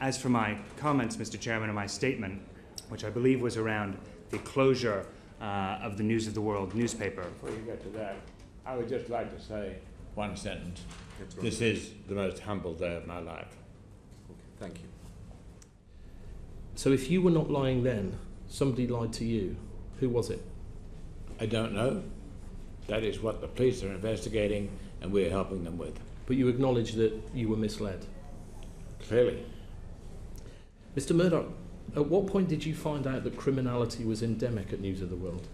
As for my comments, Mr. Chairman, and my statement, which I believe was around the closure of the News of the World newspaper. Before you get to that, I would just like to say one sentence. This is the most humble day of my life. Okay, thank you. So if you were not lying then, somebody lied to you, who was it? I don't know. That is what the police are investigating, and we're helping them with. But you acknowledge that you were misled? Clearly. Mr. Murdoch, at what point did you find out that criminality was endemic at News of the World?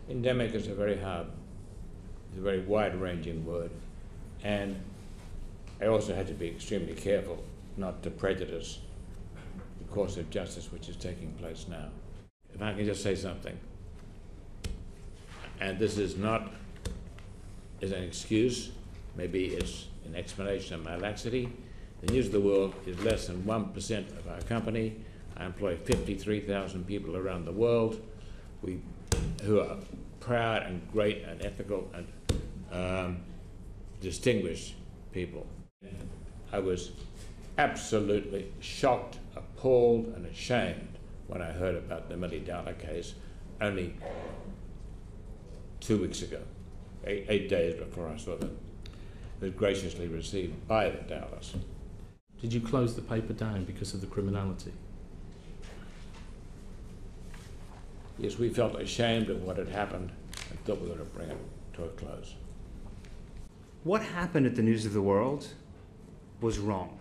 Endemic is a very wide-ranging word, and I also had to be extremely careful not to prejudice the course of justice which is taking place now. If I can just say something, and this is not as an excuse, maybe it's an explanation of my laxity. The News of the World is less than 1% of our company. I employ 53,000 people around the world who are proud and great and ethical and distinguished people. I was absolutely shocked, appalled and ashamed when I heard about the $1 million case only 2 weeks ago, 8 days before I saw them. It was graciously received by the Dallas. Did you close the paper down because of the criminality? Yes, we felt ashamed of what had happened and thought we were going to bring it to a close. What happened at the News of the World was wrong.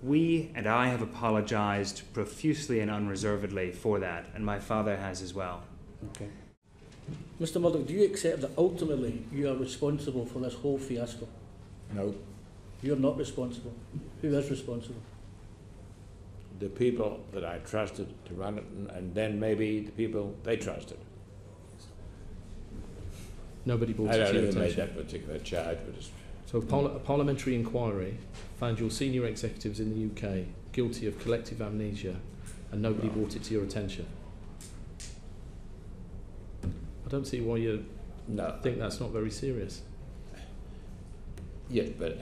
We and I have apologized profusely and unreservedly for that, and my father has as well. Okay. Mr. Murdoch, do you accept that ultimately you are responsible for this whole fiasco? No. You're not responsible. Who is responsible? The people that I trusted to run it, and then maybe the people they trusted. Nobody brought I it don't to know your who made attention? that particular charge, but it's... So a parliamentary inquiry found your senior executives in the UK guilty of collective amnesia, and nobody brought it to your attention. I don't see why you think that's not very serious. Yes, but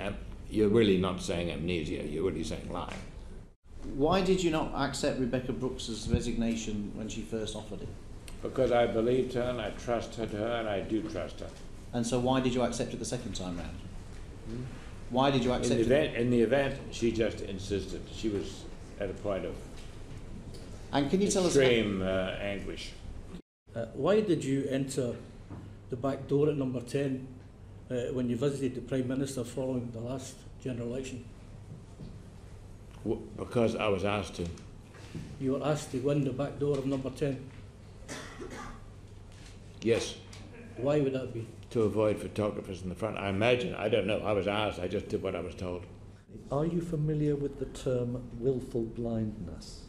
you're really not saying amnesia, you're really saying lying. Why did you not accept Rebekah Brooks' resignation when she first offered it? Because I believed her and I trusted her and I do trust her. And so why did you accept it the second time round? Why did you accept it? In the event, she just insisted. She was at a point of And can you tell us extreme anguish. Why did you enter the back door at number 10 when you visited the Prime Minister following the last general election? Because I was asked to. You were asked to go in the back door of number 10. Yes. Why would that be? To avoid photographers in the front. I imagine, I don't know, I was asked, I just did what I was told. Are you familiar with the term willful blindness?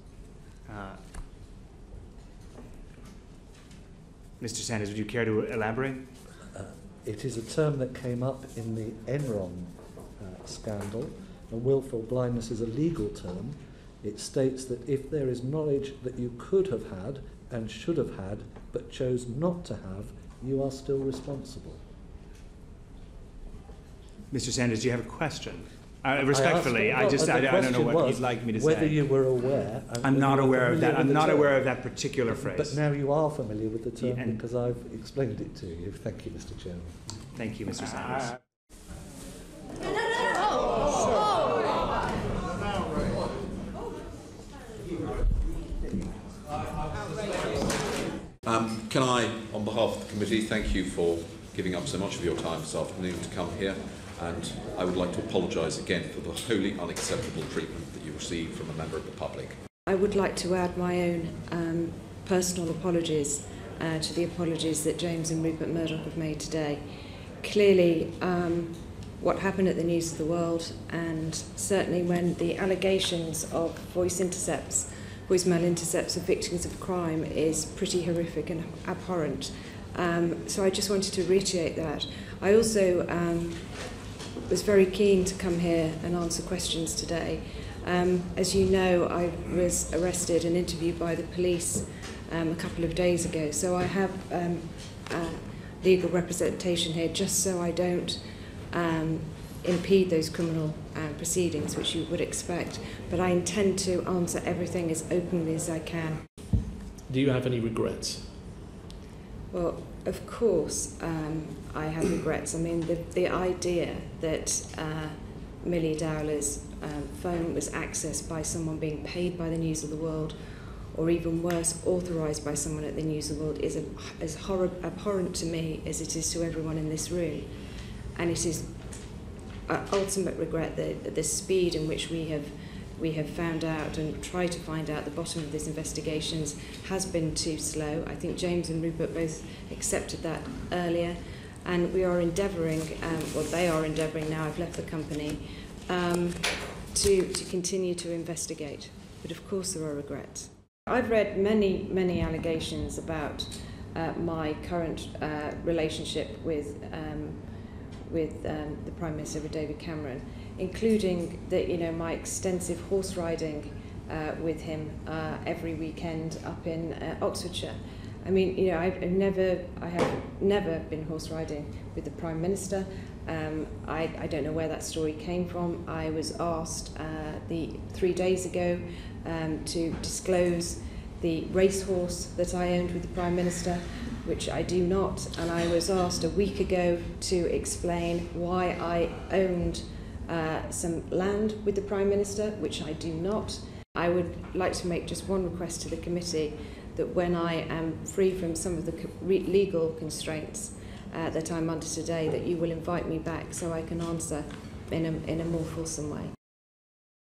Mr. Sanders, would you care to elaborate? It is a term that came up in the Enron scandal. And willful blindness is a legal term. It states that if there is knowledge that you could have had and should have had but chose not to have, you are still responsible. Mr. Sanders, do you have a question? Respectfully, I don't know what you'd like me to say. Whether you were aware. I'm not aware of that. I'm not aware of that particular phrase. But now you are familiar with the term because I've explained it to you. Thank you, Mr. Chairman. Thank you, Mr. Sanders. Can I, on behalf of the committee, thank you for giving up so much of your time this afternoon to come here, and I would like to apologise again for the wholly unacceptable treatment that you received from a member of the public. I would like to add my own personal apologies to the apologies that James and Rupert Murdoch have made today. Clearly, what happened at the News of the World, and certainly when the allegations of voicemail intercepts of victims of crime is pretty horrific and abhorrent. So I just wanted to reiterate that. I also was very keen to come here and answer questions today. As you know, I was arrested and interviewed by the police a couple of days ago, so I have legal representation here just so I don't impede those criminal proceedings, which you would expect. But I intend to answer everything as openly as I can. Do you have any regrets? Well, of course, I have regrets. I mean, the idea that Millie Dowler's phone was accessed by someone being paid by the News of the World, or even worse, authorised by someone at the News of the World, is as abhorrent to me as it is to everyone in this room. And it is an ultimate regret that the speed in which we have found out and tried to find out the bottom of these investigations has been too slow. I think James and Rupert both accepted that earlier, and we are endeavouring, well, they are endeavouring now, I've left the company, to continue to investigate. But of course there are regrets. I've read many allegations about my current relationship with the Prime Minister, David Cameron, including my extensive horse riding with him every weekend up in Oxfordshire. I mean, I have never been horse riding with the Prime Minister. I don't know where that story came from. I was asked 3 days ago to disclose the racehorse that I owned with the Prime Minister, which I do not, and I was asked a week ago to explain why I owned some land with the Prime Minister, which I do not. I would like to make just one request to the committee, that when I am free from some of the legal constraints that I'm under today, that you will invite me back so I can answer in a more fulsome way.